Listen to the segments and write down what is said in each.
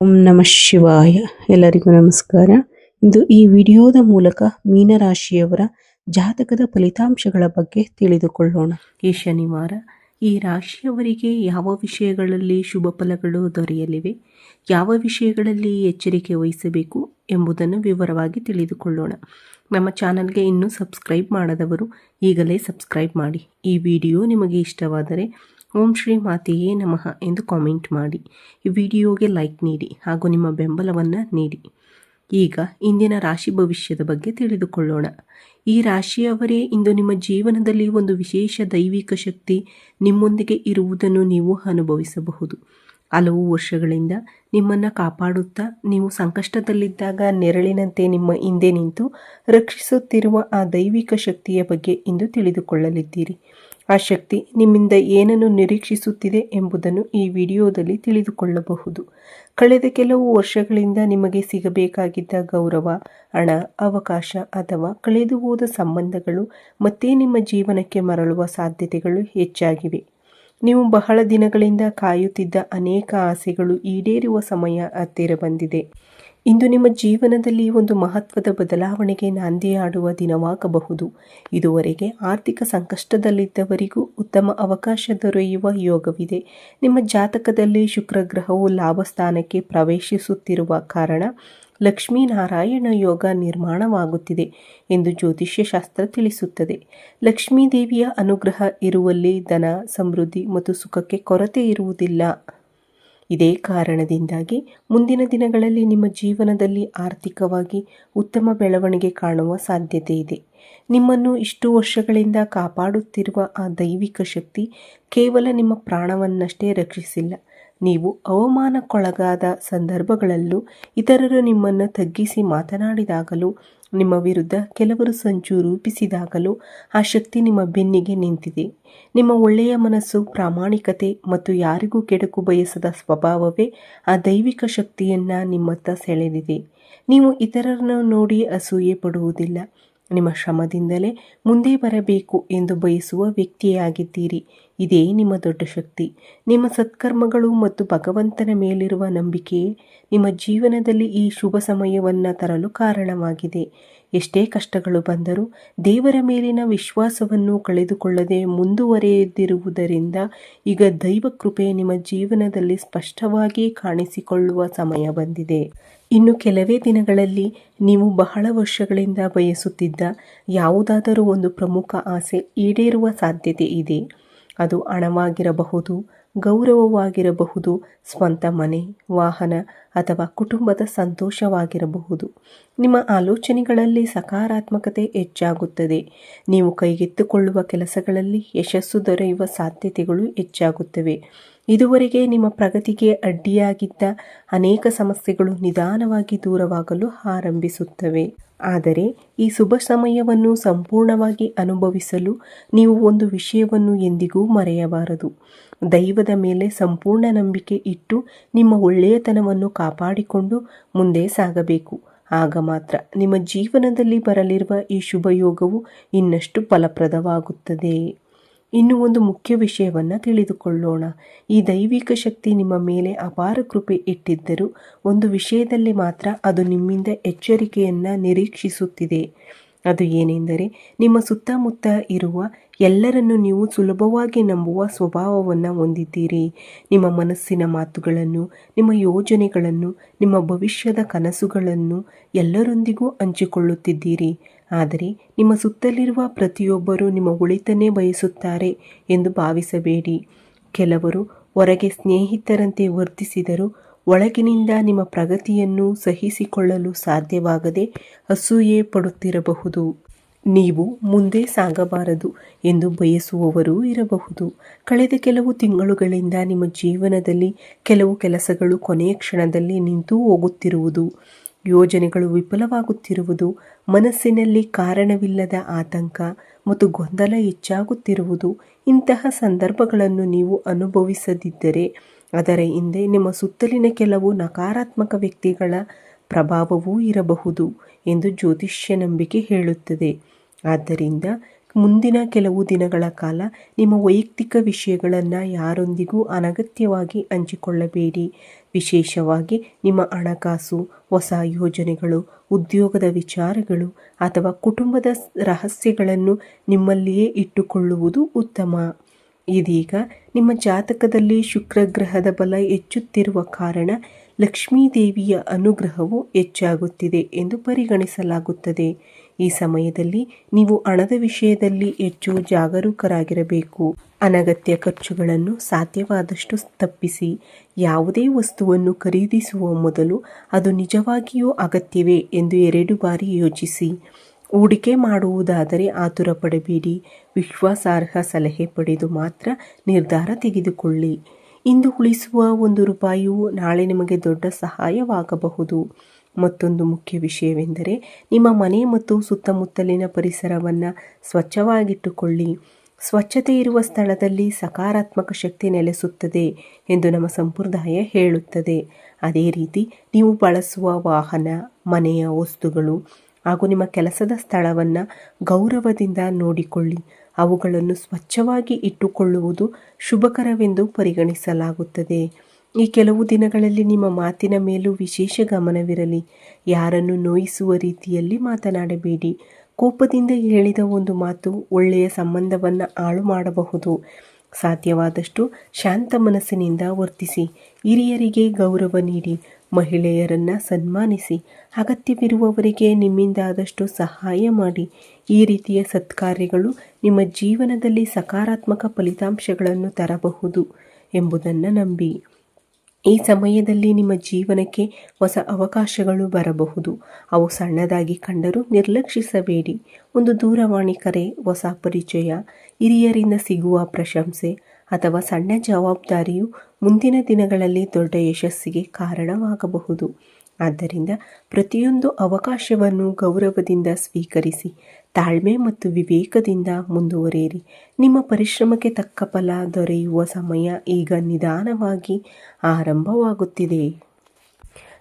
ಓಂ ನಮಃ ಶಿವಾಯ. ಎಲ್ಲರಿಗೂ ನಮಸ್ಕಾರ. ಇಂದು ಈ ವಿಡಿಯೋದ ಮೂಲಕ ಮೀನರಾಶಿಯವರ ಜಾತಕದ ಫಲಿತಾಂಶಗಳ ಬಗ್ಗೆ ತಿಳಿದುಕೊಳ್ಳೋಣ. ಈ ಶನಿವಾರ ಈ ರಾಶಿಯವರಿಗೆ ಯಾವ ವಿಷಯಗಳಲ್ಲಿ ಶುಭ ಫಲಗಳು ದೊರೆಯಲಿವೆ, ಯಾವ ವಿಷಯಗಳಲ್ಲಿ ಎಚ್ಚರಿಕೆ ವಹಿಸಬೇಕು ಎಂಬುದನ್ನು ವಿವರವಾಗಿ ತಿಳಿದುಕೊಳ್ಳೋಣ. ನಮ್ಮ ಚಾನಲ್ಗೆ ಇನ್ನೂ ಸಬ್ಸ್ಕ್ರೈಬ್ ಮಾಡದವರು ಈಗಲೇ ಸಬ್ಸ್ಕ್ರೈಬ್ ಮಾಡಿ. ಈ ವಿಡಿಯೋ ನಿಮಗೆ ಇಷ್ಟವಾದರೆ ಓಂ ಶ್ರೀ ಮಾತೆಯೇ ನಮಃ ಎಂದು ಕಾಮೆಂಟ್ ಮಾಡಿ. ಈ ವಿಡಿಯೋಗೆ ಲೈಕ್ ನೀಡಿ ಹಾಗೂ ನಿಮ್ಮ ಬೆಂಬಲವನ್ನು ನೀಡಿ. ಈಗ ಇಂದಿನ ರಾಶಿ ಭವಿಷ್ಯದ ಬಗ್ಗೆ ತಿಳಿದುಕೊಳ್ಳೋಣ. ಈ ರಾಶಿಯವರೇ ಇಂದು ನಿಮ್ಮ ಜೀವನದಲ್ಲಿ ಒಂದು ವಿಶೇಷ ದೈವಿಕ ಶಕ್ತಿ ನಿಮ್ಮೊಂದಿಗೆ ಇರುವುದನ್ನು ನೀವು ಅನುಭವಿಸಬಹುದು. ಹಲವು ವರ್ಷಗಳಿಂದ ನಿಮ್ಮನ್ನು ಕಾಪಾಡುತ್ತಾ ನೀವು ಸಂಕಷ್ಟದಲ್ಲಿದ್ದಾಗ ನೆರಳಿನಂತೆ ನಿಮ್ಮ ಹಿಂದೆ ನಿಂತು ರಕ್ಷಿಸುತ್ತಿರುವ ಆ ದೈವಿಕ ಶಕ್ತಿಯ ಬಗ್ಗೆ ಇಂದು ತಿಳಿದುಕೊಳ್ಳಲಿದ್ದೀರಿ. ಆ ಶಕ್ತಿ ನಿಮ್ಮಿಂದ ಏನನ್ನು ನಿರೀಕ್ಷಿಸುತ್ತಿದೆ ಎಂಬುದನ್ನು ಈ ವಿಡಿಯೋದಲ್ಲಿ ತಿಳಿದುಕೊಳ್ಳಬಹುದು. ಕಳೆದ ಕೆಲವು ವರ್ಷಗಳಿಂದ ನಿಮಗೆ ಸಿಗಬೇಕಾಗಿದ್ದ ಗೌರವ, ಹಣ, ಅವಕಾಶ ಅಥವಾ ಕಳೆದು ಹೋದ ಸಂಬಂಧಗಳು ಮತ್ತೆ ನಿಮ್ಮ ಜೀವನಕ್ಕೆ ಮರಳುವ ಸಾಧ್ಯತೆಗಳು ಹೆಚ್ಚಾಗಿವೆ. ನೀವು ಬಹಳ ದಿನಗಳಿಂದ ಕಾಯುತ್ತಿದ್ದ ಅನೇಕ ಆಸೆಗಳು ಈಡೇರುವ ಸಮಯ ಹತ್ತಿರ ಬಂದಿದೆ. ಇಂದು ನಿಮ್ಮ ಜೀವನದಲ್ಲಿ ಒಂದು ಮಹತ್ವದ ಬದಲಾವಣೆಗೆ ನಾಂದಿಯಾಡುವ ದಿನವಾಗಬಹುದು. ಇದುವರೆಗೆ ಆರ್ಥಿಕ ಸಂಕಷ್ಟದಲ್ಲಿದ್ದವರಿಗೂ ಉತ್ತಮ ಅವಕಾಶ ದೊರೆಯುವ ಯೋಗವಿದೆ. ನಿಮ್ಮ ಜಾತಕದಲ್ಲಿ ಶುಕ್ರ ಗ್ರಹವು ಲಾಭ ಸ್ಥಾನಕ್ಕೆ ಪ್ರವೇಶಿಸುತ್ತಿರುವ ಕಾರಣ ಲಕ್ಷ್ಮೀನಾರಾಯಣ ಯೋಗ ನಿರ್ಮಾಣವಾಗುತ್ತಿದೆ ಎಂದು ಜ್ಯೋತಿಷ್ಯ ಶಾಸ್ತ್ರ ತಿಳಿಸುತ್ತದೆ. ಲಕ್ಷ್ಮೀ ದೇವಿಯ ಅನುಗ್ರಹ ಇರುವಲ್ಲಿ ಧನ, ಸಮೃದ್ಧಿ ಮತ್ತು ಸುಖಕ್ಕೆ ಕೊರತೆ ಇರುವುದಿಲ್ಲ. ಇದೇ ಕಾರಣದಿಂದಾಗಿ ಮುಂದಿನ ದಿನಗಳಲ್ಲಿ ನಿಮ್ಮ ಜೀವನದಲ್ಲಿ ಆರ್ಥಿಕವಾಗಿ ಉತ್ತಮ ಬೆಳವಣಿಗೆ ಕಾಣುವ ಸಾಧ್ಯತೆ ಇದೆ. ನಿಮ್ಮನ್ನು ಇಷ್ಟು ವರ್ಷಗಳಿಂದ ಕಾಪಾಡುತ್ತಿರುವ ಆ ದೈವಿಕ ಶಕ್ತಿ ಕೇವಲ ನಿಮ್ಮ ಪ್ರಾಣವನ್ನಷ್ಟೇ ರಕ್ಷಿಸಿಲ್ಲ. ನೀವು ಅವಮಾನಕ್ಕೊಳಗಾದ ಸಂದರ್ಭಗಳಲ್ಲೂ, ಇತರರು ನಿಮ್ಮನ್ನು ತಗ್ಗಿಸಿ ಮಾತನಾಡಿದಾಗಲೂ, ನಿಮ್ಮ ವಿರುದ್ಧ ಕೆಲವರು ಸಂಚು ರೂಪಿಸಿದಾಗಲೂ ಆ ಶಕ್ತಿ ನಿಮ್ಮ ಬೆನ್ನಿಗೆ ನಿಂತಿದೆ. ನಿಮ್ಮ ಒಳ್ಳೆಯ ಮನಸ್ಸು, ಪ್ರಾಮಾಣಿಕತೆ ಮತ್ತು ಯಾರಿಗೂ ಕೆಡುಕು ಬಯಸದ ಸ್ವಭಾವವೇ ಆ ದೈವಿಕ ಶಕ್ತಿಯನ್ನು ನಿಮ್ಮತ್ತ ಸೆಳೆದಿದೆ. ನೀವು ಇತರರನ್ನು ನೋಡಿ ಅಸೂಯೆ ಪಡುವುದಿಲ್ಲ. ನಿಮ್ಮ ಶ್ರಮದಿಂದಲೇ ಮುಂದೆ ಬರಬೇಕು ಎಂದು ಬಯಸುವ ವ್ಯಕ್ತಿಯಾಗಿದ್ದೀರಿ. ಇದೇ ನಿಮ್ಮ ದೊಡ್ಡ ಶಕ್ತಿ. ನಿಮ್ಮ ಸತ್ಕರ್ಮಗಳು ಮತ್ತು ಭಗವಂತನ ಮೇಲಿರುವ ನಂಬಿಕೆಯೇ ನಿಮ್ಮ ಜೀವನದಲ್ಲಿ ಈ ಶುಭ ಸಮಯವನ್ನು ತರಲು ಕಾರಣವಾಗಿದೆ. ಎಷ್ಟೇ ಕಷ್ಟಗಳು ಬಂದರೂ ದೇವರ ಮೇಲಿನ ವಿಶ್ವಾಸವನ್ನು ಕಳೆದುಕೊಳ್ಳದೆ ಮುಂದುವರೆದಿರುವುದರಿಂದ ಈಗ ದೈವ ಕೃಪೆ ನಿಮ್ಮ ಜೀವನದಲ್ಲಿ ಸ್ಪಷ್ಟವಾಗಿ ಕಾಣಿಸಿಕೊಳ್ಳುವ ಸಮಯ ಬಂದಿದೆ. ಇನ್ನು ಕೆಲವೇ ದಿನಗಳಲ್ಲಿ ನೀವು ಬಹಳ ವರ್ಷಗಳಿಂದ ಬಯಸುತ್ತಿದ್ದ ಯಾವುದಾದರೂ ಒಂದು ಪ್ರಮುಖ ಆಸೆ ಈಡೇರುವ ಸಾಧ್ಯತೆ ಇದೆ. ಅದು ಹಣವಾಗಿರಬಹುದು, ಗೌರವವಾಗಿರಬಹುದು, ಸ್ವಂತ ಮನೆ, ವಾಹನ ಅಥವಾ ಕುಟುಂಬದ ಸಂತೋಷವಾಗಿರಬಹುದು. ನಿಮ್ಮ ಆಲೋಚನೆಗಳಲ್ಲಿ ಸಕಾರಾತ್ಮಕತೆ ಹೆಚ್ಚಾಗುತ್ತದೆ. ನೀವು ಕೈಗೆತ್ತಿಕೊಳ್ಳುವ ಕೆಲಸಗಳಲ್ಲಿ ಯಶಸ್ಸು ದೊರೆಯುವ ಸಾಧ್ಯತೆಗಳು ಹೆಚ್ಚಾಗುತ್ತವೆ. ಇದುವರೆಗೆ ನಿಮ್ಮ ಪ್ರಗತಿಗೆ ಅಡ್ಡಿಯಾಗಿದ್ದ ಅನೇಕ ಸಮಸ್ಯೆಗಳು ನಿಧಾನವಾಗಿ ದೂರವಾಗಲು ಆರಂಭಿಸುತ್ತವೆ. ಆದರೆ ಈ ಶುಭ ಸಮಯವನ್ನು ಸಂಪೂರ್ಣವಾಗಿ ಅನುಭವಿಸಲು ನೀವು ಒಂದು ವಿಷಯವನ್ನು ಎಂದಿಗೂ ಮರೆಯಬಾರದು. ದೈವದ ಮೇಲೆ ಸಂಪೂರ್ಣ ನಂಬಿಕೆ ಇಟ್ಟು ನಿಮ್ಮ ಒಳ್ಳೆಯತನವನ್ನು ಕಾಪಾಡಿಕೊಂಡು ಮುಂದೆ ಸಾಗಬೇಕು. ಆಗ ಮಾತ್ರ ನಿಮ್ಮ ಜೀವನದಲ್ಲಿ ಬರಲಿರುವ ಈ ಶುಭ ಯೋಗವು ಇನ್ನಷ್ಟು ಫಲಪ್ರದವಾಗುತ್ತದೆ. ಇನ್ನು ಒಂದು ಮುಖ್ಯ ವಿಷಯವನ್ನು ತಿಳಿದುಕೊಳ್ಳೋಣ. ಈ ದೈವಿಕ ಶಕ್ತಿ ನಿಮ್ಮ ಮೇಲೆ ಅಪಾರ ಕೃಪೆ ಇಟ್ಟಿದ್ದರೂ ಒಂದು ವಿಷಯದಲ್ಲಿ ಮಾತ್ರ ಅದು ನಿಮ್ಮಿಂದ ಎಚ್ಚರಿಕೆಯನ್ನು ನಿರೀಕ್ಷಿಸುತ್ತಿದೆ. ಅದು ಏನೆಂದರೆ, ನಿಮ್ಮ ಸುತ್ತಮುತ್ತ ಇರುವ ಎಲ್ಲರನ್ನು ನೀವು ಸುಲಭವಾಗಿ ನಂಬುವ ಸ್ವಭಾವವನ್ನು ಹೊಂದಿದ್ದೀರಿ. ನಿಮ್ಮ ಮನಸ್ಸಿನ ಮಾತುಗಳನ್ನು, ನಿಮ್ಮ ಯೋಜನೆಗಳನ್ನು, ನಿಮ್ಮ ಭವಿಷ್ಯದ ಕನಸುಗಳನ್ನು ಎಲ್ಲರೊಂದಿಗೂ ಹಂಚಿಕೊಳ್ಳುತ್ತಿದ್ದೀರಿ. ಆದರೆ ನಿಮ್ಮ ಸುತ್ತಲಿರುವ ಪ್ರತಿಯೊಬ್ಬರೂ ನಿಮ್ಮ ಒಳಿತನ್ನೇ ಬಯಸುತ್ತಾರೆ ಎಂದು ಭಾವಿಸಬೇಡಿ. ಕೆಲವರು ಹೊರಗೆ ಸ್ನೇಹಿತರಂತೆ ವರ್ತಿಸಿದರೂ ಒಳಗಿನಿಂದ ನಿಮ್ಮ ಪ್ರಗತಿಯನ್ನು ಸಹಿಸಿಕೊಳ್ಳಲು ಸಾಧ್ಯವಾಗದೆ ಅಸೂಯೆ ಪಡುತ್ತಿರಬಹುದು. ನೀವು ಮುಂದೆ ಸಾಗಬಾರದು ಎಂದು ಬಯಸುವವರೂ ಇರಬಹುದು. ಕಳೆದ ಕೆಲವು ತಿಂಗಳುಗಳಿಂದ ನಿಮ್ಮ ಜೀವನದಲ್ಲಿ ಕೆಲವು ಕೆಲಸಗಳು ಕೊನೆಯ ಕ್ಷಣದಲ್ಲಿ ನಿಂತು ಹೋಗುತ್ತಿರುವುದು, ಯೋಜನೆಗಳು ವಿಫಲವಾಗುತ್ತಿರುವುದು, ಮನಸ್ಸಿನಲ್ಲಿ ಕಾರಣವಿಲ್ಲದ ಆತಂಕ ಮತ್ತು ಗೊಂದಲ ಹೆಚ್ಚಾಗುತ್ತಿರುವುದು, ಇಂತಹ ಸಂದರ್ಭಗಳನ್ನು ನೀವು ಅನುಭವಿಸದಿದ್ದರೆ ಅದರ ಹಿಂದೆ ನಿಮ್ಮ ಸುತ್ತಲಿನ ಕೆಲವು ನಕಾರಾತ್ಮಕ ವ್ಯಕ್ತಿಗಳ ಪ್ರಭಾವವೂ ಇರಬಹುದು ಎಂದು ಜ್ಯೋತಿಷ್ಯ ನಂಬಿಕೆ ಹೇಳುತ್ತದೆ. ಆದ್ದರಿಂದ ಮುಂದಿನ ಕೆಲವು ದಿನಗಳ ಕಾಲ ನಿಮ್ಮ ವೈಯಕ್ತಿಕ ವಿಷಯಗಳನ್ನು ಯಾರೊಂದಿಗೂ ಅನಗತ್ಯವಾಗಿ ಹಂಚಿಕೊಳ್ಳಬೇಡಿ. ವಿಶೇಷವಾಗಿ ನಿಮ್ಮ ಹಣಕಾಸು, ಹೊಸ ಯೋಜನೆಗಳು, ಉದ್ಯೋಗದ ವಿಚಾರಗಳು ಅಥವಾ ಕುಟುಂಬದ ರಹಸ್ಯಗಳನ್ನು ನಿಮ್ಮಲ್ಲಿಯೇ ಇಟ್ಟುಕೊಳ್ಳುವುದು ಉತ್ತಮ. ಇದೀಗ ನಿಮ್ಮ ಜಾತಕದಲ್ಲಿ ಶುಕ್ರ ಗ್ರಹದ ಬಲ ಹೆಚ್ಚುತ್ತಿರುವ ಕಾರಣ ಲಕ್ಷ್ಮೀದೇವಿಯ ಅನುಗ್ರಹವು ಹೆಚ್ಚಾಗುತ್ತಿದೆ ಎಂದು ಪರಿಗಣಿಸಲಾಗುತ್ತದೆ. ಈ ಸಮಯದಲ್ಲಿ ನೀವು ಹಣದ ವಿಷಯದಲ್ಲಿ ಹೆಚ್ಚು ಜಾಗರೂಕರಾಗಿರಬೇಕು. ಅನಗತ್ಯ ಖರ್ಚುಗಳನ್ನು ಸಾಧ್ಯವಾದಷ್ಟು ತಪ್ಪಿಸಿ. ಯಾವುದೇ ವಸ್ತುವನ್ನು ಖರೀದಿಸುವ ಮೊದಲು ಅದು ನಿಜವಾಗಿಯೂ ಅಗತ್ಯವೇ ಎಂದು 2 ಬಾರಿ ಯೋಚಿಸಿ. ಹೂಡಿಕೆ ಮಾಡುವುದಾದರೆ ಆತುರ ಪಡಬೇಡಿ. ವಿಶ್ವಾಸಾರ್ಹ ಸಲಹೆ ಪಡೆದು ಮಾತ್ರ ನಿರ್ಧಾರ ತೆಗೆದುಕೊಳ್ಳಿ. ಇಂದು ಉಳಿಸುವ 1 ರೂಪಾಯಿಯು ನಾಳೆ ನಿಮಗೆ ದೊಡ್ಡ ಸಹಾಯವಾಗಬಹುದು. ಮತ್ತೊಂದು ಮುಖ್ಯ ವಿಷಯವೆಂದರೆ ನಿಮ್ಮ ಮನೆ ಮತ್ತು ಸುತ್ತಮುತ್ತಲಿನ ಪರಿಸರವನ್ನು ಸ್ವಚ್ಛವಾಗಿಟ್ಟುಕೊಳ್ಳಿ. ಸ್ವಚ್ಛತೆ ಇರುವ ಸ್ಥಳದಲ್ಲಿ ಸಕಾರಾತ್ಮಕ ಶಕ್ತಿ ನೆಲೆಸುತ್ತದೆ ಎಂದು ನಮ್ಮ ಸಂಪ್ರದಾಯ ಹೇಳುತ್ತದೆ. ಅದೇ ರೀತಿ ನೀವು ಬಳಸುವ ವಾಹನ, ಮನೆಯ ವಸ್ತುಗಳು ಹಾಗೂ ನಿಮ್ಮ ಕೆಲಸದ ಸ್ಥಳವನ್ನು ಗೌರವದಿಂದ ನೋಡಿಕೊಳ್ಳಿ. ಅವುಗಳನ್ನು ಸ್ವಚ್ಛವಾಗಿ ಇಟ್ಟುಕೊಳ್ಳುವುದು ಶುಭಕರವೆಂದು ಪರಿಗಣಿಸಲಾಗುತ್ತದೆ. ಈ ಕೆಲವು ದಿನಗಳಲ್ಲಿ ನಿಮ್ಮ ಮಾತಿನ ಮೇಲೂ ವಿಶೇಷ ಗಮನವಿರಲಿ. ಯಾರನ್ನು ನೋಯಿಸುವ ರೀತಿಯಲ್ಲಿ ಮಾತನಾಡಬೇಡಿ. ಕೋಪದಿಂದ ಹೇಳಿದ ಒಂದು ಮಾತು ಒಳ್ಳೆಯ ಸಂಬಂಧವನ್ನು ಹಾಳು ಮಾಡಬಹುದು. ಸಾಧ್ಯವಾದಷ್ಟು ಶಾಂತ ಮನಸ್ಸಿನಿಂದ ವರ್ತಿಸಿ. ಹಿರಿಯರಿಗೆ ಗೌರವ ನೀಡಿ. ಮಹಿಳೆಯರನ್ನು ಸನ್ಮಾನಿಸಿ. ಅಗತ್ಯವಿರುವವರಿಗೆ ನಿಮ್ಮಿಂದಾದಷ್ಟು ಸಹಾಯ ಮಾಡಿ. ಈ ರೀತಿಯ ಸತ್ಕಾರ್ಯಗಳು ನಿಮ್ಮ ಜೀವನದಲ್ಲಿ ಸಕಾರಾತ್ಮಕ ಫಲಿತಾಂಶಗಳನ್ನು ತರಬಹುದು ಎಂಬುದನ್ನು ನಂಬಿ. ಈ ಸಮಯದಲ್ಲಿ ನಿಮ್ಮ ಜೀವನಕ್ಕೆ ಹೊಸ ಅವಕಾಶಗಳು ಬರಬಹುದು. ಅವು ಸಣ್ಣದಾಗಿ ಕಂಡರೂ ನಿರ್ಲಕ್ಷಿಸಬೇಡಿ. ಒಂದು ದೂರವಾಣಿ ಕರೆ, ಹೊಸ ಪರಿಚಯ, ಹಿರಿಯರಿಂದ ಸಿಗುವ ಪ್ರಶಂಸೆ ಅಥವಾ ಸಣ್ಣ ಜವಾಬ್ದಾರಿಯು ಮುಂದಿನ ದಿನಗಳಲ್ಲಿ ದೊಡ್ಡ ಯಶಸ್ಸಿಗೆ ಕಾರಣವಾಗಬಹುದು. ಆದ್ದರಿಂದ ಪ್ರತಿಯೊಂದು ಅವಕಾಶವನ್ನು ಗೌರವದಿಂದ ಸ್ವೀಕರಿಸಿ. ತಾಳ್ಮೆ ಮತ್ತು ವಿವೇಕದಿಂದ ಮುಂದುವರಿಯಿರಿ. ನಿಮ್ಮ ಪರಿಶ್ರಮಕ್ಕೆ ತಕ್ಕ ಫಲ ದೊರೆಯುವ ಸಮಯ ಈಗ ನಿಧಾನವಾಗಿ ಆರಂಭವಾಗುತ್ತಿದೆ.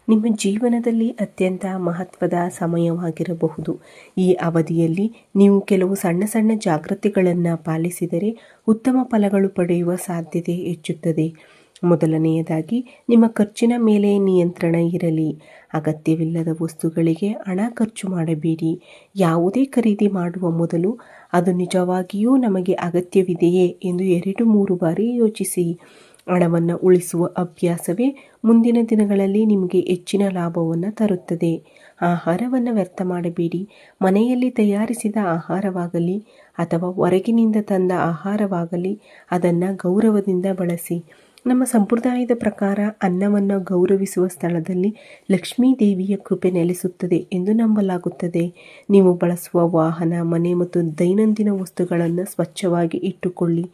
ನಿಮ್ಮ ಜೀವನದಲ್ಲಿ ಅತ್ಯಂತ ಮಹತ್ವದ ಸಮಯವಾಗಿರಬಹುದು. ಈ ಅವಧಿಯಲ್ಲಿ ನೀವು ಕೆಲವು ಸಣ್ಣ ಸಣ್ಣ ಜಾಗೃತಿಗಳನ್ನು ಪಾಲಿಸಿದರೆ ಉತ್ತಮ ಫಲಗಳು ಪಡೆಯುವ ಸಾಧ್ಯತೆ ಹೆಚ್ಚುತ್ತದೆ. ಮೊದಲನೆಯದಾಗಿ, ನಿಮ್ಮ ಖರ್ಚಿನ ಮೇಲೆ ನಿಯಂತ್ರಣ ಇರಲಿ. ಅಗತ್ಯವಿಲ್ಲದ ವಸ್ತುಗಳಿಗೆ ಹಣ ಖರ್ಚು ಮಾಡಬೇಡಿ. ಯಾವುದೇ ಖರೀದಿ ಮಾಡುವ ಮೊದಲು ಅದು ನಿಜವಾಗಿಯೂ ನಮಗೆ ಅಗತ್ಯವಿದೆಯೇ ಎಂದು 2-3 ಬಾರಿ ಯೋಚಿಸಿ. ಹಣವನ್ನು ಉಳಿಸುವ ಅಭ್ಯಾಸವೇ ಮುಂದಿನ ದಿನಗಳಲ್ಲಿ ನಿಮಗೆ ಹೆಚ್ಚಿನ ಲಾಭವನ್ನು ತರುತ್ತದೆ. ಆಹಾರವನ್ನು ವ್ಯರ್ಥ ಮಾಡಬೇಡಿ. ಮನೆಯಲ್ಲಿ ತಯಾರಿಸಿದ ಆಹಾರವಾಗಲಿ ಅಥವಾ ಹೊರಗಿನಿಂದ ತಂದ ಆಹಾರವಾಗಲಿ ಅದನ್ನು ಗೌರವದಿಂದ ಬಳಸಿ. ನಮ್ಮ ಸಂಪ್ರದಾಯದ ಪ್ರಕಾರ ಅನ್ನವನ್ನು ಗೌರವಿಸುವ ಸ್ಥಳದಲ್ಲಿ ಲಕ್ಷ್ಮೀ ದೇವಿಯ ಕೃಪೆ ನೆಲೆಸುತ್ತದೆ ಎಂದು ನಂಬಲಾಗುತ್ತದೆ. ನೀವು ಬಳಸುವ ವಾಹನ, ಮನೆ ಮತ್ತು ದೈನಂದಿನ ವಸ್ತುಗಳನ್ನು ಸ್ವಚ್ಛವಾಗಿ ಇಟ್ಟುಕೊಳ್ಳಿ.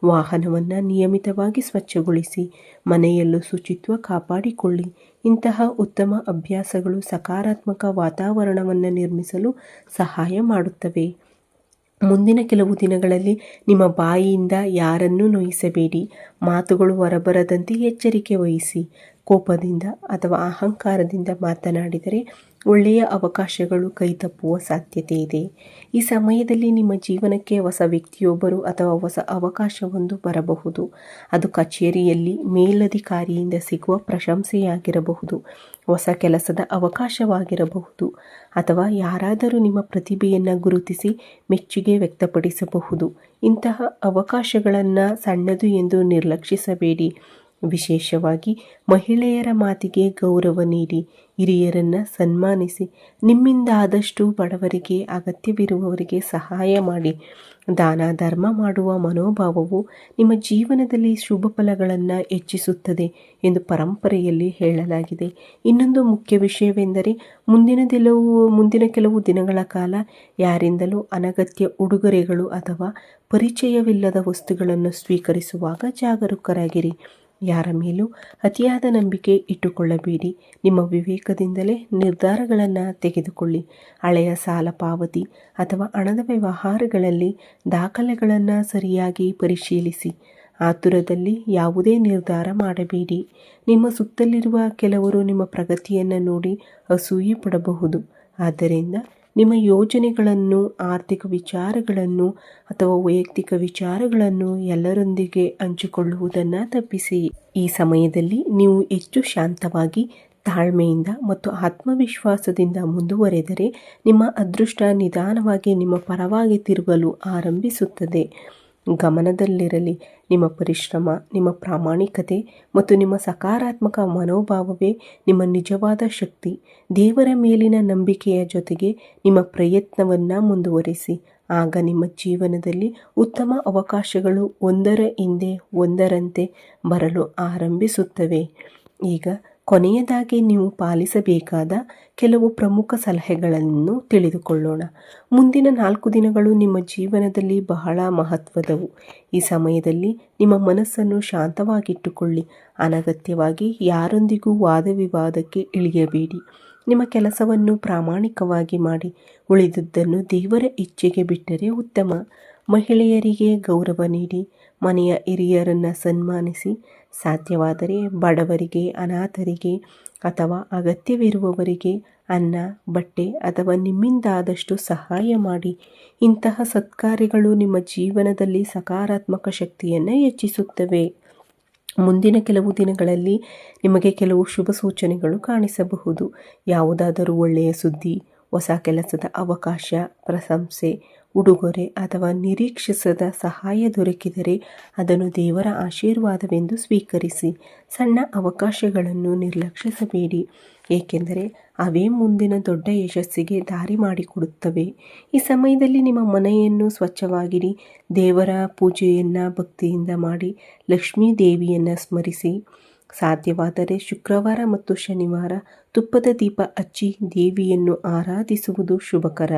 ವಾಹನವನ್ನು ನಿಯಮಿತವಾಗಿ ಸ್ವಚ್ಛಗೊಳಿಸಿ. ಮನೆಯಲ್ಲೂ ಶುಚಿತ್ವ ಕಾಪಾಡಿಕೊಳ್ಳಿ. ಇಂತಹ ಉತ್ತಮ ಅಭ್ಯಾಸಗಳು ಸಕಾರಾತ್ಮಕ ವಾತಾವರಣವನ್ನು ನಿರ್ಮಿಸಲು ಸಹಾಯ ಮಾಡುತ್ತವೆ. ಮುಂದಿನ ಕೆಲವು ದಿನಗಳಲ್ಲಿ ನಿಮ್ಮ ಬಾಯಿಯಿಂದ ಯಾರನ್ನೂ ನೋಯಿಸಬೇಡಿ. ಮಾತುಗಳು ಹೊರಬರದಂತೆ ಎಚ್ಚರಿಕೆ ವಹಿಸಿ. ಕೋಪದಿಂದ ಅಥವಾ ಅಹಂಕಾರದಿಂದ ಮಾತನಾಡಿದರೆ ಒಳ್ಳೆಯ ಅವಕಾಶಗಳು ಕೈತಪ್ಪುವ ಸಾಧ್ಯತೆ ಇದೆ. ಈ ಸಮಯದಲ್ಲಿ ನಿಮ್ಮ ಜೀವನಕ್ಕೆ ಹೊಸ ವ್ಯಕ್ತಿಯೊಬ್ಬರು ಅಥವಾ ಹೊಸ ಅವಕಾಶವೊಂದು ಬರಬಹುದು. ಅದು ಕಚೇರಿಯಲ್ಲಿ ಮೇಲಧಿಕಾರಿಯಿಂದ ಸಿಗುವ ಪ್ರಶಂಸೆಯಾಗಿರಬಹುದು, ಹೊಸ ಕೆಲಸದ ಅವಕಾಶವಾಗಿರಬಹುದು ಅಥವಾ ಯಾರಾದರೂ ನಿಮ್ಮ ಪ್ರತಿಭೆಯನ್ನು ಗುರುತಿಸಿ ಮೆಚ್ಚುಗೆ ವ್ಯಕ್ತಪಡಿಸಬಹುದು. ಇಂತಹ ಅವಕಾಶಗಳನ್ನು ಸಣ್ಣದು ಎಂದು ನಿರ್ಲಕ್ಷಿಸಬೇಡಿ. ವಿಶೇಷವಾಗಿ ಮಹಿಳೆಯರ ಮಾತಿಗೆ ಗೌರವ ನೀಡಿ. ಹಿರಿಯರನ್ನು ಸನ್ಮಾನಿಸಿ. ನಿಮ್ಮಿಂದ ಆದಷ್ಟು ಬಡವರಿಗೆ, ಅಗತ್ಯವಿರುವವರಿಗೆ ಸಹಾಯ ಮಾಡಿ. ದಾನ ಧರ್ಮ ಮಾಡುವ ಮನೋಭಾವವು ನಿಮ್ಮ ಜೀವನದಲ್ಲಿ ಶುಭ ಫಲಗಳನ್ನು ಹೆಚ್ಚಿಸುತ್ತದೆ ಎಂದು ಪರಂಪರೆಯಲ್ಲಿ ಹೇಳಲಾಗಿದೆ. ಇನ್ನೊಂದು ಮುಖ್ಯ ವಿಷಯವೆಂದರೆ ಮುಂದಿನ ಕೆಲವು ದಿನಗಳ ಕಾಲ ಯಾರಿಂದಲೂ ಅನಗತ್ಯ ಉಡುಗೊರೆಗಳು ಅಥವಾ ಪರಿಚಯವಿಲ್ಲದ ವಸ್ತುಗಳನ್ನು ಸ್ವೀಕರಿಸುವಾಗ ಜಾಗರೂಕರಾಗಿರಿ. ಯಾರ ಮೇಲೂ ಅತಿಯಾದ ನಂಬಿಕೆ ಇಟ್ಟುಕೊಳ್ಳಬೇಡಿ. ನಿಮ್ಮ ವಿವೇಕದಿಂದಲೇ ನಿರ್ಧಾರಗಳನ್ನು ತೆಗೆದುಕೊಳ್ಳಿ. ಹಳೆಯ ಸಾಲ ಪಾವತಿ ಅಥವಾ ಹಣದ ವ್ಯವಹಾರಗಳಲ್ಲಿ ದಾಖಲೆಗಳನ್ನು ಸರಿಯಾಗಿ ಪರಿಶೀಲಿಸಿ. ಆತುರದಲ್ಲಿ ಯಾವುದೇ ನಿರ್ಧಾರ ಮಾಡಬೇಡಿ. ನಿಮ್ಮ ಸುತ್ತಲಿರುವ ಕೆಲವರು ನಿಮ್ಮ ಪ್ರಗತಿಯನ್ನು ನೋಡಿ ಅಸೂಯೆ ಪಡಬಹುದು. ಆದ್ದರಿಂದ ನಿಮ್ಮ ಯೋಜನೆಗಳನ್ನು, ಆರ್ಥಿಕ ವಿಚಾರಗಳನ್ನು ಅಥವಾ ವೈಯಕ್ತಿಕ ವಿಚಾರಗಳನ್ನು ಎಲ್ಲರೊಂದಿಗೆ ಹಂಚಿಕೊಳ್ಳುವುದನ್ನು ತಪ್ಪಿಸಿ. ಈ ಸಮಯದಲ್ಲಿ ನೀವು ಹೆಚ್ಚು ಶಾಂತವಾಗಿ, ತಾಳ್ಮೆಯಿಂದ ಮತ್ತು ಆತ್ಮವಿಶ್ವಾಸದಿಂದ ಮುಂದುವರೆದರೆ ನಿಮ್ಮ ಅದೃಷ್ಟ ನಿಧಾನವಾಗಿ ನಿಮ್ಮ ಪರವಾಗಿ ತಿರುಗಲು ಆರಂಭಿಸುತ್ತದೆ. ಗಮನದಲ್ಲಿರಲಿ, ನಿಮ್ಮ ಪರಿಶ್ರಮ, ನಿಮ್ಮ ಪ್ರಾಮಾಣಿಕತೆ ಮತ್ತು ನಿಮ್ಮ ಸಕಾರಾತ್ಮಕ ಮನೋಭಾವವೇ ನಿಮ್ಮ ನಿಜವಾದ ಶಕ್ತಿ. ದೇವರ ಮೇಲಿನ ನಂಬಿಕೆಯ ಜೊತೆಗೆ ನಿಮ್ಮ ಪ್ರಯತ್ನವನ್ನು ಮುಂದುವರಿಸಿ. ಆಗ ನಿಮ್ಮ ಜೀವನದಲ್ಲಿ ಉತ್ತಮ ಅವಕಾಶಗಳು ಒಂದರ ಹಿಂದೆ ಒಂದರಂತೆ ಬರಲು ಆರಂಭಿಸುತ್ತವೆ. ಈಗ ಕೊನೆಯದಾಗಿ ನೀವು ಪಾಲಿಸಬೇಕಾದ ಕೆಲವು ಪ್ರಮುಖ ಸಲಹೆಗಳನ್ನು ತಿಳಿದುಕೊಳ್ಳೋಣ. ಮುಂದಿನ 4 ದಿನಗಳು ನಿಮ್ಮ ಜೀವನದಲ್ಲಿ ಬಹಳ ಮಹತ್ವದವು. ಈ ಸಮಯದಲ್ಲಿ ನಿಮ್ಮ ಮನಸ್ಸನ್ನು ಶಾಂತವಾಗಿಟ್ಟುಕೊಳ್ಳಿ. ಅನಗತ್ಯವಾಗಿ ಯಾರೊಂದಿಗೂ ವಾದವಿವಾದಕ್ಕೆ ಇಳಿಯಬೇಡಿ. ನಿಮ್ಮ ಕೆಲಸವನ್ನು ಪ್ರಾಮಾಣಿಕವಾಗಿ ಮಾಡಿ. ಉಳಿದುದನ್ನು ದೇವರ ಇಚ್ಛೆಗೆ ಬಿಟ್ಟರೆ ಉತ್ತಮ. ಮಹಿಳೆಯರಿಗೆ ಗೌರವ ನೀಡಿ. ಮನೆಯ ಹಿರಿಯರನ್ನು ಸನ್ಮಾನಿಸಿ. ಸಾಧ್ಯವಾದರೆ ಬಡವರಿಗೆ, ಅನಾಥರಿಗೆ ಅಥವಾ ಅಗತ್ಯವಿರುವವರಿಗೆ ಅನ್ನ, ಬಟ್ಟೆ ಅಥವಾ ನಿಮ್ಮಿಂದಾದಷ್ಟು ಸಹಾಯ ಮಾಡಿ. ಇಂತಹ ಸತ್ಕಾರ್ಯಗಳು ನಿಮ್ಮ ಜೀವನದಲ್ಲಿ ಸಕಾರಾತ್ಮಕ ಶಕ್ತಿಯನ್ನು ಹೆಚ್ಚಿಸುತ್ತವೆ. ಮುಂದಿನ ಕೆಲವು ದಿನಗಳಲ್ಲಿ ನಿಮಗೆ ಕೆಲವು ಶುಭ ಸೂಚನೆಗಳು ಕಾಣಿಸಬಹುದು. ಯಾವುದಾದರೂ ಒಳ್ಳೆಯ ಸುದ್ದಿ, ಹೊಸ ಕೆಲಸದ ಅವಕಾಶ, ಪ್ರಶಂಸೆ, ಉಡುಗೊರೆ ಅಥವಾ ನಿರೀಕ್ಷಿಸದ ಸಹಾಯ ದೊರಕಿದರೆ ಅದನ್ನು ದೇವರ ಆಶೀರ್ವಾದವೆಂದು ಸ್ವೀಕರಿಸಿ. ಸಣ್ಣ ಅವಕಾಶಗಳನ್ನು ನಿರ್ಲಕ್ಷಿಸಬೇಡಿ, ಏಕೆಂದರೆ ಅವೇ ಮುಂದಿನ ದೊಡ್ಡ ಯಶಸ್ಸಿಗೆ ದಾರಿ ಮಾಡಿಕೊಡುತ್ತವೆ. ಈ ಸಮಯದಲ್ಲಿ ನಿಮ್ಮ ಮನೆಯನ್ನು ಸ್ವಚ್ಛವಾಗಿಡಿ. ದೇವರ ಪೂಜೆಯನ್ನು ಭಕ್ತಿಯಿಂದ ಮಾಡಿ. ಲಕ್ಷ್ಮೀ ದೇವಿಯನ್ನು ಸ್ಮರಿಸಿ. ಸಾಧ್ಯವಾದರೆ ಶುಕ್ರವಾರ ಮತ್ತು ಶನಿವಾರ ತುಪ್ಪದ ದೀಪ ಹಚ್ಚಿ ದೇವಿಯನ್ನು ಆರಾಧಿಸುವುದು ಶುಭಕರ.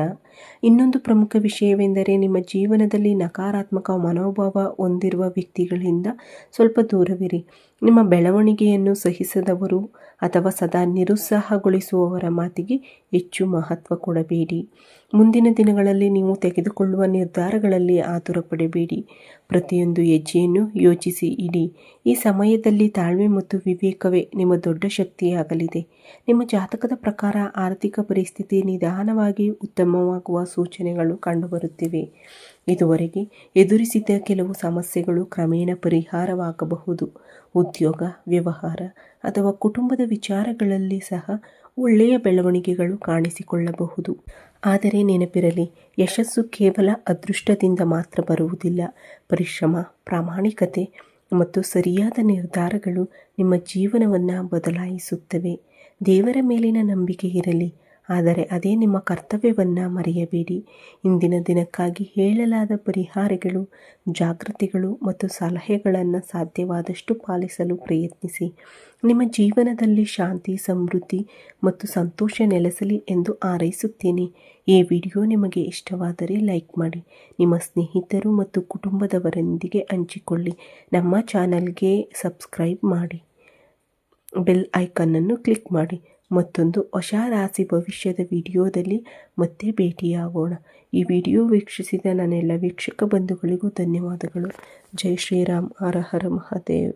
ಇನ್ನೊಂದು ಪ್ರಮುಖ ವಿಷಯವೆಂದರೆ ನಿಮ್ಮ ಜೀವನದಲ್ಲಿ ನಕಾರಾತ್ಮಕ ಮನೋಭಾವ ಹೊಂದಿರುವ ವ್ಯಕ್ತಿಗಳಿಂದ ಸ್ವಲ್ಪ ದೂರವಿರಿ. ನಿಮ್ಮ ಬೆಳವಣಿಗೆಯನ್ನು ಸಹಿಸದವರು ಅಥವಾ ಸದಾ ನಿರುತ್ಸಾಹಗೊಳಿಸುವವರ ಮಾತಿಗೆ ಹೆಚ್ಚು ಮಹತ್ವ ಕೊಡಬೇಡಿ. ಮುಂದಿನ ದಿನಗಳಲ್ಲಿ ನೀವು ತೆಗೆದುಕೊಳ್ಳುವ ನಿರ್ಧಾರಗಳಲ್ಲಿ ಆತುರಪಡಬೇಡಿ. ಪ್ರತಿಯೊಂದು ಹೆಜ್ಜೆಯನ್ನು ಯೋಚಿಸಿ ಇಡಿ. ಈ ಸಮಯದಲ್ಲಿ ತಾಳ್ಮೆ ಮತ್ತು ವಿವೇಕವೇ ನಿಮ್ಮ ದೊಡ್ಡ ಶಕ್ತಿಯಾಗಲಿದೆ. ನಿಮ್ಮ ಜಾತಕದ ಪ್ರಕಾರ ಆರ್ಥಿಕ ಪರಿಸ್ಥಿತಿ ನಿಧಾನವಾಗಿ ಉತ್ತಮವಾಗುವ ಸೂಚನೆಗಳು ಕಂಡುಬರುತ್ತಿವೆ. ಇದುವರೆಗೆ ಎದುರಿಸಿದ್ದ ಕೆಲವು ಸಮಸ್ಯೆಗಳು ಕ್ರಮೇಣ ಪರಿಹಾರವಾಗಬಹುದು. ಉದ್ಯೋಗ, ವ್ಯವಹಾರ ಅಥವಾ ಕುಟುಂಬದ ವಿಚಾರಗಳಲ್ಲಿ ಸಹ ಒಳ್ಳೆಯ ಬೆಳವಣಿಗೆಗಳು ಕಾಣಿಸಿಕೊಳ್ಳಬಹುದು. ಆದರೆ ನೆನಪಿರಲಿ, ಯಶಸ್ಸು ಕೇವಲ ಅದೃಷ್ಟದಿಂದ ಮಾತ್ರ ಬರುವುದಿಲ್ಲ. ಪರಿಶ್ರಮ, ಪ್ರಾಮಾಣಿಕತೆ ಮತ್ತು ಸರಿಯಾದ ನಿರ್ಧಾರಗಳು ನಿಮ್ಮ ಜೀವನವನ್ನು ಬದಲಾಯಿಸುತ್ತವೆ. ದೇವರ ಮೇಲಿನ ನಂಬಿಕೆ ಇರಲಿ, ಆದರೆ ಅದೇ ನಿಮ್ಮ ಕರ್ತವ್ಯವನ್ನು ಮರೆಯಬೇಡಿ. ಇಂದಿನ ದಿನಕ್ಕಾಗಿ ಹೇಳಲಾದ ಪರಿಹಾರಗಳು, ಜಾಗೃತಿಗಳು ಮತ್ತು ಸಲಹೆಗಳನ್ನು ಸಾಧ್ಯವಾದಷ್ಟು ಪಾಲಿಸಲು ಪ್ರಯತ್ನಿಸಿ. ನಿಮ್ಮ ಜೀವನದಲ್ಲಿ ಶಾಂತಿ, ಸಮೃದ್ಧಿ ಮತ್ತು ಸಂತೋಷ ನೆಲೆಸಲಿ ಎಂದು ಹಾರೈಸುತ್ತೇನೆ. ಈ ವಿಡಿಯೋ ನಿಮಗೆ ಇಷ್ಟವಾದರೆ ಲೈಕ್ ಮಾಡಿ. ನಿಮ್ಮ ಸ್ನೇಹಿತರು ಮತ್ತು ಕುಟುಂಬದವರೊಂದಿಗೆ ಹಂಚಿಕೊಳ್ಳಿ. ನಮ್ಮ ಚಾನಲ್ಗೆ ಸಬ್ಸ್ಕ್ರೈಬ್ ಮಾಡಿ. ಬೆಲ್ ಐಕಾನನ್ನು ಕ್ಲಿಕ್ ಮಾಡಿ. ಮತ್ತೊಂದು ಹೊಸ ರಾಶಿ ಭವಿಷ್ಯದ ವಿಡಿಯೋದಲ್ಲಿ ಮತ್ತೆ ಭೇಟಿಯಾಗೋಣ. ಈ ವಿಡಿಯೋ ವೀಕ್ಷಿಸಿದ ನನ್ನೆಲ್ಲ ವೀಕ್ಷಕ ಬಂಧುಗಳಿಗೂ ಧನ್ಯವಾದಗಳು. ಜೈ ಶ್ರೀರಾಮ್. ಹರ ಹರ ಮಹಾದೇವ್.